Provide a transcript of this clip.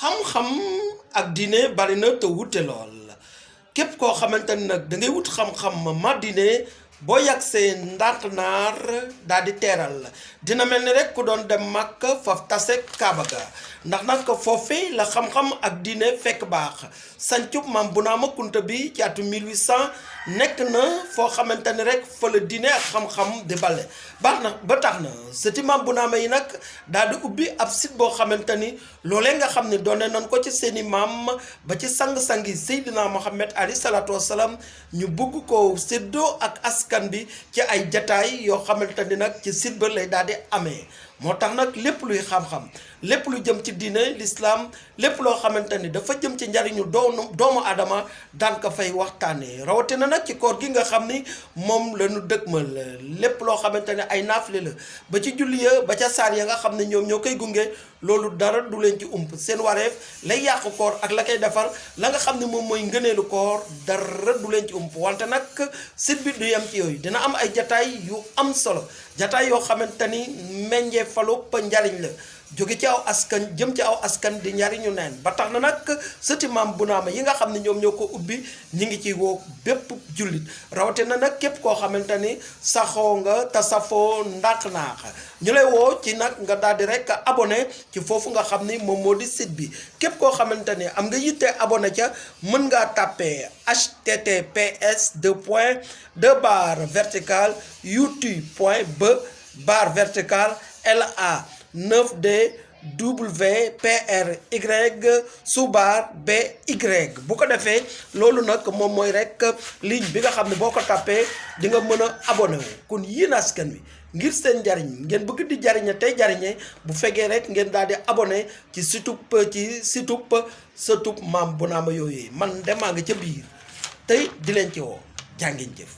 xam-xam ak diine bari na te wute lool képp koo xamante ni nag da ngay wut xam-xam ma diine boo yagsee ndànk naar daal di teeral dina mel ni rek ku doon dem màkk faf tase kaaba ga ndax nag foofee la xam-xam ak diine fekk baax sancub maam Bounama Kunta bi ci atu 1800 nekk na foo xamante ni rek fa la diine ak xam-xam di bale baax na ba tax na sëti maam Bounama yi nag daal di ubbi ab site boo xamante ni loolee nga xam ne doone nañ ko ci seeni maam ba ci sang-sangi Seydina Mohamed alayhi salaatu wasalaam ñu bugg ko séddoo ak askan bi ci ay jataay yoo xamante ni nag ci site ba lay daal di amee moo tax nag lépp luy xam-xam lépp lu jëm ci diine l'islam lépp loo xamante ni dafa jëm ci njariñu doomu adama daan ko fay waxtaanee rawatina nag ci koor gi nga xam ni moom la ñu dëgmal lépp loo xamante ne ay naafile la ba ci julli ya ba ca saar ya nga xam ne ñoom ñoo koy gunge loolu dara du leen ci ump seen wareef lay yàqu koor ak la koy defar la nga xam ne moom mooy ngëneelu koor dara du leen ci ump wante nag site bi du yem ci yooyu dina am ay jataay yu am solo jataay yoo xamante ni meññee falu pa njariñ la jóge ci aw askan jëm ci aw askan di njariñu neen ba tax na nag sëti maam Bounama yi nga xam ne ñoom ñoo ko ubbi ñi ngi ci woo bépp jullit rawatina nag képp koo xamante ni saxoo nga te safoo ndànk naax ñu lay woo ci nag nga daal di rek abonné ci foofu nga xam ni moom moo di site bi képp koo xamante ni am nga yitte abonné ca mën ngaa tàppee https://2/vertical youtube.b/vertical LA 9D WPRY bu ko defee loolu nag moom mooy rek ligne bi nga xam ne boo ko tàppee di nga mën a abonné wu kon yéen askan wi ngir seen njariñ ngeen bëgg di jariñe tey jariñe bu fekkee rek ngeen daal di abonné ci situp sëtub maam Bounama yooyu man demaa nga ca biir tey di leen ci woo jàngeen jëf